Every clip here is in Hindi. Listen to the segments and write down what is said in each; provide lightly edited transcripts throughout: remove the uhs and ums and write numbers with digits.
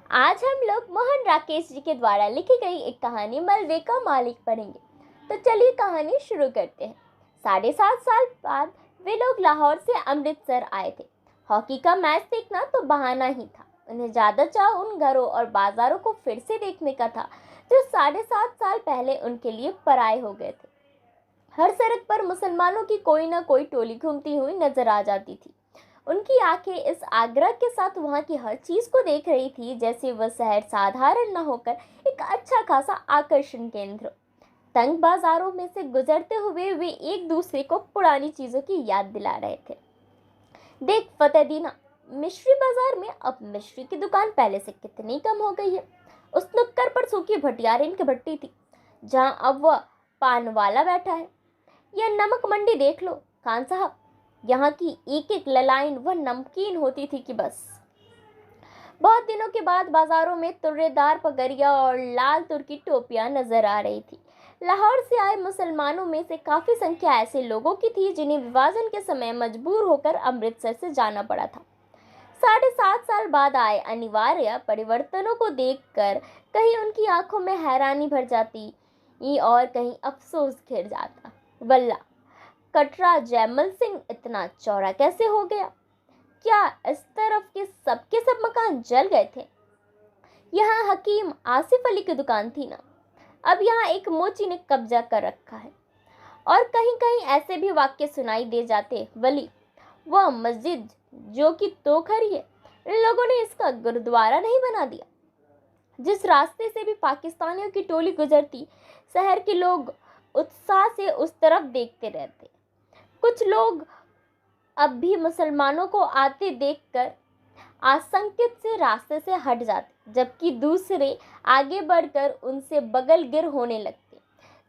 आज हम लोग मोहन राकेश जी के द्वारा लिखी गई एक कहानी मलबे का मालिक पढ़ेंगे। तो चलिए कहानी शुरू करते हैं। 7.5 साल बाद वे लोग लाहौर से अमृतसर आए थे। हॉकी का मैच देखना तो बहाना ही था। उन्हें ज़्यादा चाह उन घरों और बाजारों को फिर से देखने का था जो 7.5 साल पहले उनके लिए पराए हो गए थे। हर सड़क पर मुसलमानों की कोई ना कोई टोली घूमती हुई नजर आ जाती थी। उनकी आंखें इस आग्रह के साथ वहां की हर चीज को देख रही थी जैसे वह शहर साधारण न होकर एक अच्छा खासा आकर्षण केंद्र। तंग बाजारों में से गुजरते हुए वे एक दूसरे को पुरानी चीजों की याद दिला रहे थे। देख फतेहदीना, मिश्री बाजार में अब मिश्री की दुकान पहले से कितनी कम हो गई है। उस नुक्कड़ पर सूखी भटियारिन की भट्टी थी जहां अब वह पान वाला बैठा है। यह नमक मंडी देख लो खान साहब, यहाँ की एक एक ललाइन वह नमकीन होती थी कि बस। बहुत दिनों के बाद बाजारों में तुर्रेदार पगड़ियाँ और लाल तुर्की टोपियाँ नजर आ रही थी। लाहौर से आए मुसलमानों में से काफी संख्या ऐसे लोगों की थी जिन्हें विभाजन के समय मजबूर होकर अमृतसर से जाना पड़ा था। 7.5 साल बाद आए अनिवार्य परिवर्तनों को देखकर कहीं उनकी आंखों में हैरानी भर जाती और कहीं अफसोस घिर जाता। वल्ला, कटरा जयमल सिंह इतना चौड़ा कैसे हो गया? क्या इस तरफ के सब मकान जल गए थे? यहाँ हकीम आसिफ अली की दुकान थी ना, अब यहाँ एक मोची ने कब्जा कर रखा है। और कहीं कहीं ऐसे भी वाक्य सुनाई दे जाते, वली, वह मस्जिद जो कि तो खरी है, इन लोगों ने इसका गुरुद्वारा नहीं बना दिया। जिस रास्ते से भी पाकिस्तानियों की टोली गुजरती, शहर के लोग उत्साह से उस तरफ देखते रहते। कुछ लोग अब भी मुसलमानों को आते देखकर आशंकित से रास्ते से हट जाते, जबकि दूसरे आगे बढ़कर उनसे बगल गिर होने लगते।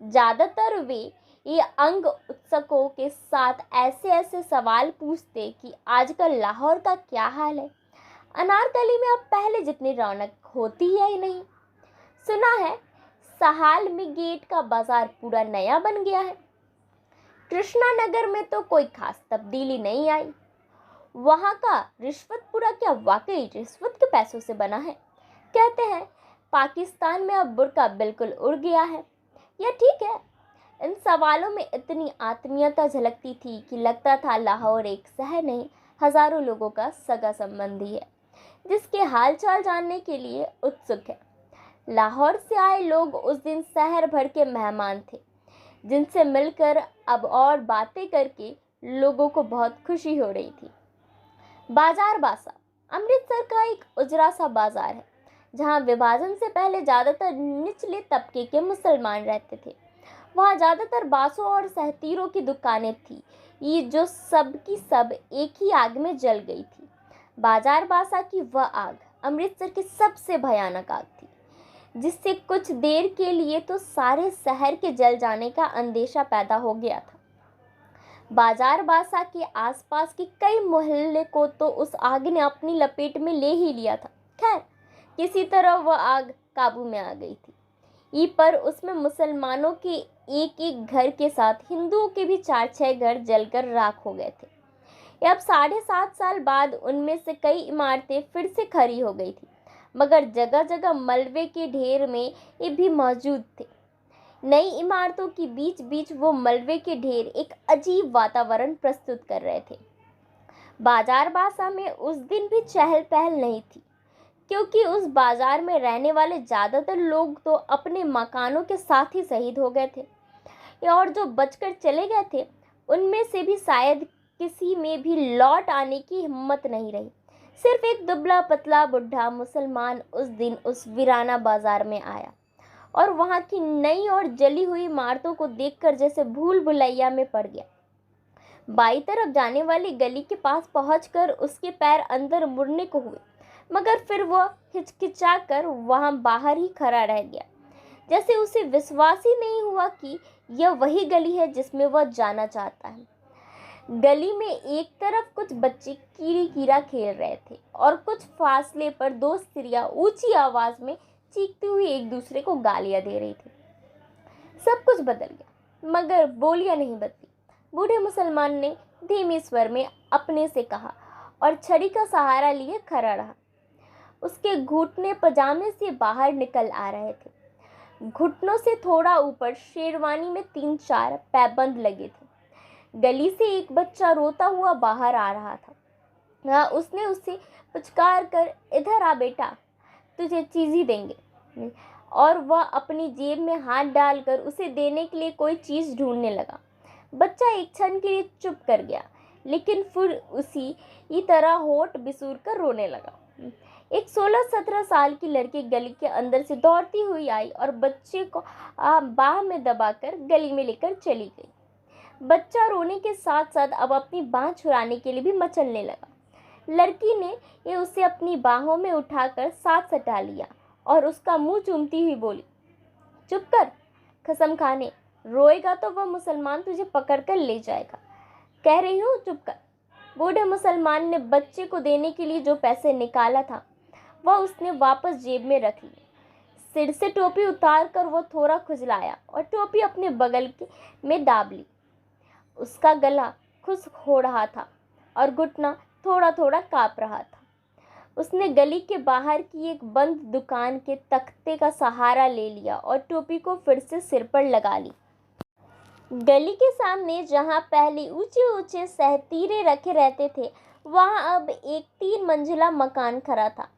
ज़्यादातर वे ये अंग उत्सुकों के साथ ऐसे ऐसे सवाल पूछते कि आजकल लाहौर का क्या हाल है। अनारकली में अब पहले जितनी रौनक होती है ही नहीं। सुना है सहाल में गेट का बाजार पूरा नया बन गया है। कृष्णा नगर में तो कोई खास तब्दीली नहीं आई। वहां का रिश्वतपुरा क्या वाकई रिश्वत के पैसों से बना है? कहते हैं पाकिस्तान में अब बुर्का बिल्कुल उड़ गया है। यह ठीक है। इन सवालों में इतनी आत्मीयता झलकती थी कि लगता था लाहौर एक शहर नहीं, हजारों लोगों का सगा संबंधी है जिसके हालचाल जानने के लिए उत्सुक है। लाहौर से आए लोग उस दिन शहर भर के मेहमान थे जिनसे मिलकर अब और बातें करके लोगों को बहुत खुशी हो रही थी। बाजार बासा अमृतसर का एक उजरा सा बाजार है जहां विभाजन से पहले ज़्यादातर निचले तबके के मुसलमान रहते थे। वहाँ ज़्यादातर बासों और सहतीरों की दुकानें थी, ये जो सब की सब एक ही आग में जल गई थी। बाजार बासा की वह आग अमृतसर की सबसे भयानक आग थी जिससे कुछ देर के लिए तो सारे शहर के जल जाने का अंदेशा पैदा हो गया था। बाजार बासा के आसपास के कई मोहल्ले को तो उस आग ने अपनी लपेट में ले ही लिया था। खैर, किसी तरह वह आग काबू में आ गई थी। पर उसमें मुसलमानों के एक एक घर के साथ हिंदुओं के भी 4-6 घर जलकर राख हो गए थे। अब 7.5 साल बाद उनमें से कई इमारतें फिर से खड़ी हो गई थी, मगर जगह जगह मलबे के ढेर में ये भी मौजूद थे। नई इमारतों के बीच बीच वो मलबे के ढेर एक अजीब वातावरण प्रस्तुत कर रहे थे। बाजार बासा में उस दिन भी चहल पहल नहीं थी क्योंकि उस बाजार में रहने वाले ज़्यादातर लोग तो अपने मकानों के साथ ही शहीद हो गए थे और जो बचकर चले गए थे उनमें से भी शायद किसी में भी लौट आने की हिम्मत नहीं रही। सिर्फ एक दुबला पतला बुढ़ा मुसलमान उस दिन उस वीराना बाजार में आया और वहाँ की नई और जली हुई इमारतों को देखकर जैसे भूल भुलैया में पड़ गया। बाई तरफ जाने वाली गली के पास पहुंचकर उसके पैर अंदर मुड़ने को हुए, मगर फिर वह हिचकिचाकर वहां बाहर ही खड़ा रह गया, जैसे उसे विश्वास ही नहीं हुआ कि यह वही गली है जिसमें वह जाना चाहता है। गली में एक तरफ कुछ बच्चे कीड़ी कीड़ा खेल रहे थे और कुछ फासले पर दो स्त्रियां ऊंची आवाज में चीखती हुई एक दूसरे को गालियां दे रही थी। सब कुछ बदल गया मगर बोलियां नहीं बदली। बूढ़े मुसलमान ने धीमे स्वर में अपने से कहा और छड़ी का सहारा लिए खड़ा रहा। उसके घुटने पजामे से बाहर निकल आ रहे थे। घुटनों से थोड़ा ऊपर शेरवानी में 3-4 पैबंद लगे थे। गली से एक बच्चा रोता हुआ बाहर आ रहा था। उसने उसे पुचकार कर, इधर आ बेटा, तुझे चीज़ी देंगे। और वह अपनी जेब में हाथ डालकर उसे देने के लिए कोई चीज़ ढूंढने लगा। बच्चा एक क्षण के लिए चुप कर गया, लेकिन फिर उसी तरह होठ बिसूर कर रोने लगा। एक 16-17 साल की लड़की गली के अंदर से दौड़ती हुई आई और बच्चे को बाह में दबाकर गली में लेकर चली गई। बच्चा रोने के साथ साथ अब अपनी बाह छुड़ाने के लिए भी मचलने लगा। लड़की ने उसे अपनी बाहों में उठाकर साथ सटा लिया और उसका मुंह चूमती हुई बोली, चुप कर कसम खाने, रोएगा तो वह मुसलमान तुझे पकड़ कर ले जाएगा। कह रही हूँ चुप कर। बूढ़े मुसलमान ने बच्चे को देने के लिए जो पैसे निकाला था वह उसने वापस जेब में रख लिए। सिर से टोपी उतार कर वो थोड़ा खुजलाया और टोपी अपने बगल में दाब ली। उसका गला खुश्क हो रहा था और घुटना थोड़ा थोड़ा काँप रहा था। उसने गली के बाहर की एक बंद दुकान के तख्ते का सहारा ले लिया और टोपी को फिर से सिर पर लगा ली। गली के सामने जहाँ पहले ऊंचे ऊंचे सहतीरे रखे रहते थे, वहाँ अब एक 3 मंजिला मकान खड़ा था।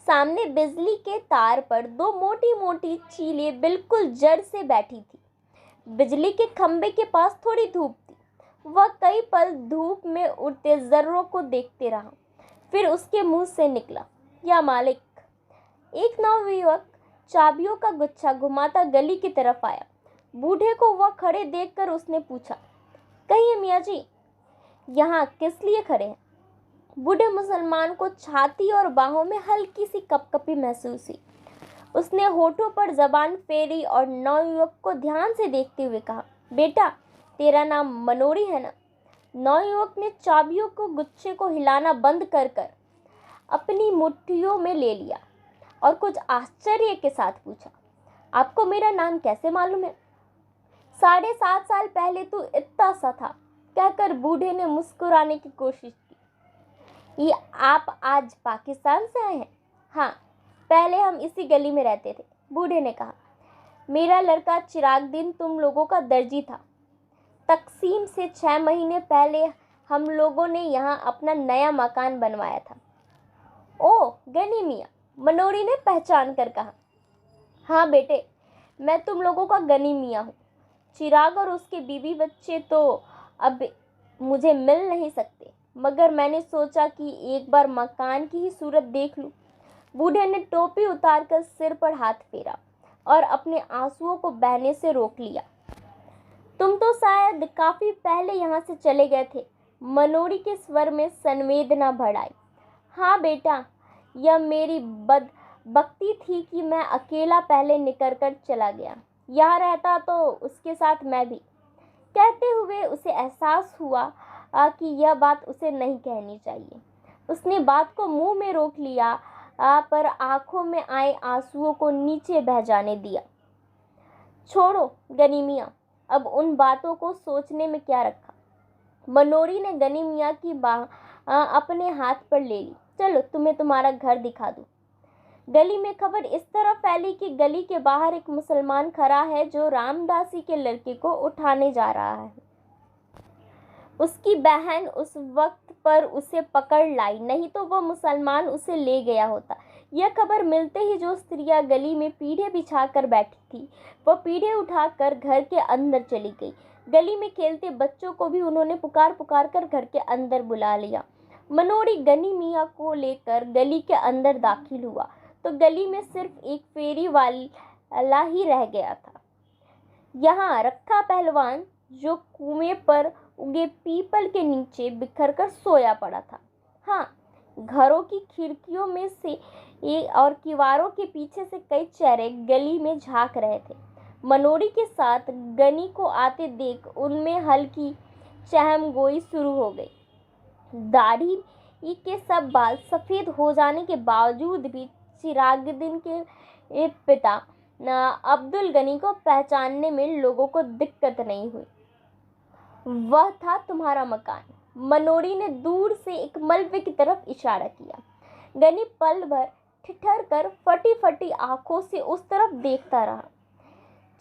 सामने बिजली के तार पर 2 मोटी मोटी चीलें बिल्कुल जड़ से बैठी थी। बिजली के खंभे के पास थोड़ी धूप थी। वह कई पल धूप में उड़ते जर्रों को देखते रहा। फिर उसके मुंह से निकला, या मालिक। एक नवयुवक चाबियों का गुच्छा घुमाता गली की तरफ आया। बूढ़े को वह खड़े देखकर उसने पूछा, कहिए मियाँ जी, यहाँ किस लिए खड़े हैं? बूढ़े मुसलमान को छाती और बाहों में हल्की सी कपकपी महसूस हुई। उसने होठों पर जबान फेरी और नवयुवक को ध्यान से देखते हुए कहा, बेटा, तेरा नाम मनोरी है ना? नवयुवक ने चाबियों को गुच्छे को हिलाना बंद कर कर अपनी मुट्ठियों में ले लिया और कुछ आश्चर्य के साथ पूछा, आपको मेरा नाम कैसे मालूम है? 7.5 साल पहले तू इतना सा था, कहकर बूढ़े ने मुस्कुराने की कोशिश की। ये आप आज पाकिस्तान से आए हैं? हाँ, पहले हम इसी गली में रहते थे, बूढ़े ने कहा। मेरा लड़का चिरागुद्दीन तुम लोगों का दर्जी था। तकसीम से 6 महीने पहले हम लोगों ने यहाँ अपना नया मकान बनवाया था। ओह गनी मियाँ, मनोरी ने पहचान कर कहा। हाँ बेटे, मैं तुम लोगों का गनी मियाँ हूँ। चिराग और उसके बीवी बच्चे तो अब मुझे मिल नहीं सकते, मगर मैंने सोचा कि एक बार मकान की ही सूरत देख लूँ। बूढ़े ने टोपी उतारकर सिर पर हाथ फेरा और अपने आंसुओं को बहने से रोक लिया। तुम तो शायद काफ़ी पहले यहाँ से चले गए थे। मनोरी के स्वर में संवेदना भर आई। हाँ बेटा, यह मेरी बदबख्ती थी कि मैं अकेला पहले निकल कर चला गया। यहाँ रहता तो उसके साथ मैं भी। कहते हुए उसे एहसास हुआ कि यह बात उसे नहीं कहनी चाहिए। उसने बात को मुंह में रोक लिया, पर आंखों में आए आंसुओं को नीचे बह जाने दिया। छोड़ो गनी मियाँ, अब उन बातों को सोचने में क्या रखा। मनोरी ने गनी मियाँ की बाह अपने हाथ पर ले ली। चलो तुम्हें तुम्हारा घर दिखा दूँ। गली में खबर इस तरह फैली कि गली के बाहर एक मुसलमान खड़ा है जो रामदासी के लड़के को उठाने जा रहा है। उसकी बहन उस वक्त पर उसे पकड़ लाई, नहीं तो वह मुसलमान उसे ले गया होता। यह खबर मिलते ही जो स्त्रियां गली में पीढ़े बिछाकर बैठी थी, वह पीढ़े उठाकर घर के अंदर चली गई। गली में खेलते बच्चों को भी उन्होंने पुकार पुकार कर घर के अंदर बुला लिया। मनोरी गनी मियाँ को लेकर गली के अंदर दाखिल हुआ तो गली में सिर्फ एक फेरी वाला ही रह गया था। यहाँ रखा पहलवान, जो कुएं पर उगे पीपल के नीचे बिखर कर सोया पड़ा था। हाँ, घरों की खिड़कियों में से और किवारों के पीछे से कई चेहरे गली में झांक रहे थे। मनोरी के साथ गनी को आते देख उनमें हल्की चहमगोई शुरू हो गई। दाढ़ी के सब बाल सफ़ेद हो जाने के बावजूद भी चिरागुद्दीन के पिता अब्दुल गनी को पहचानने में लोगों को दिक्कत नहीं हुई। वह था तुम्हारा मकान। मनोरी ने दूर से एक मलबे की तरफ इशारा किया। गनी पल भर ठिठर कर फटी फटी आंखों से उस तरफ देखता रहा।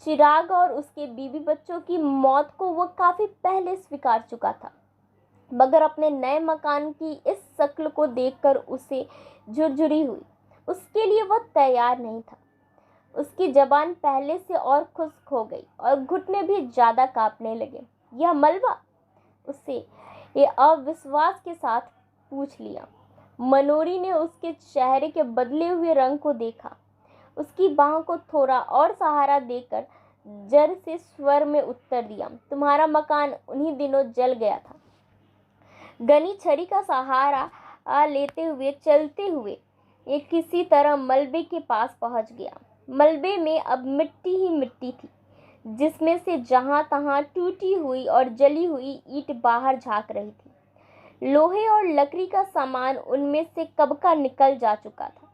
चिराग और उसके बीवी बच्चों की मौत को वह काफी पहले स्वीकार चुका था, मगर अपने नए मकान की इस शक्ल को देखकर उसे झुरझुरी हुई। उसके लिए वह तैयार नहीं था। उसकी जबान पहले से और खुश्क हो गई और घुटने भी ज्यादा कांपने लगे। यह मलबा? उससे ये अविश्वास के साथ पूछ लिया। मनोरी ने उसके चेहरे के बदले हुए रंग को देखा। उसकी बाहों को थोड़ा और सहारा देकर जर से स्वर में उत्तर दिया, तुम्हारा मकान उन्हीं दिनों जल गया था। गनी छड़ी का सहारा लेते हुए चलते हुए एक किसी तरह मलबे के पास पहुंच गया। मलबे में अब मिट्टी ही मिट्टी थी, जिसमें से जहां तहां टूटी हुई और जली हुई ईंट बाहर झांक रही थी। लोहे और लकड़ी का सामान उनमें से कब का निकल जा चुका था।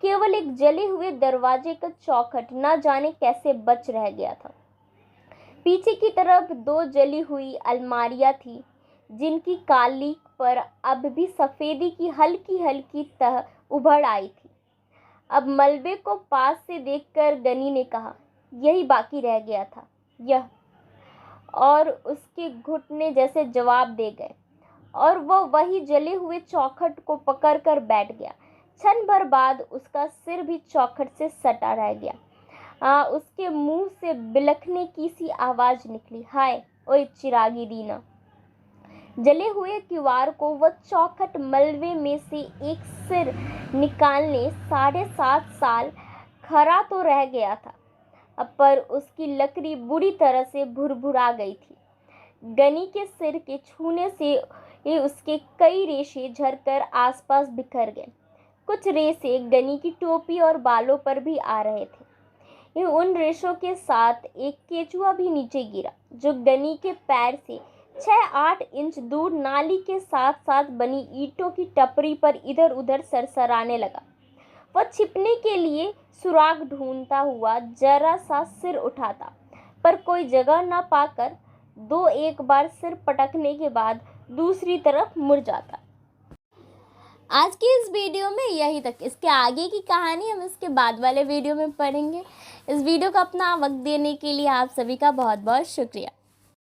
केवल एक जले हुए दरवाजे का चौखट न जाने कैसे बच रह गया था। पीछे की तरफ 2 जली हुई अलमारियां थी, जिनकी कालीक पर अब भी सफेदी की हल्की हल्की तह उभर आई थी। अब मलबे को पास से देखकर गनी ने कहा, यही बाकी रह गया था, यह। और उसके घुटने जैसे जवाब दे गए और वह वही जले हुए चौखट को पकड़कर बैठ गया। क्षण भर बाद उसका सिर भी चौखट से सटा रह गया। उसके मुंह से बिलखने की सी आवाज निकली, हाय ओए चिरागी दीना। जले हुए किवाड़ को वह चौखट मलबे में से एक सिर निकालने 7.5 साल खड़ा तो रह गया था, पर उसकी लकड़ी बुरी तरह से भुरभुरा गई थी। गनी के सिर के छूने से उसके कई रेशे झरकर आसपास बिखर गए। कुछ रेशे गनी की टोपी और बालों पर भी आ रहे थे। उन रेशों के साथ एक केचुआ भी नीचे गिरा, जो गनी के पैर से 6-8 इंच दूर नाली के साथ साथ बनी ईंटों की टपरी पर इधर उधर सरसराने लगा। वह छिपने के लिए सुराग ढूंढता हुआ जरा सा सिर उठाता, पर कोई जगह न पाकर 2-1 बार सिर पटकने के बाद दूसरी तरफ मुड़ जाता। आज की इस वीडियो में यही तक। इसके आगे की कहानी हम इसके बाद वाले वीडियो में पढ़ेंगे। इस वीडियो को अपना वक्त देने के लिए आप सभी का बहुत बहुत शुक्रिया।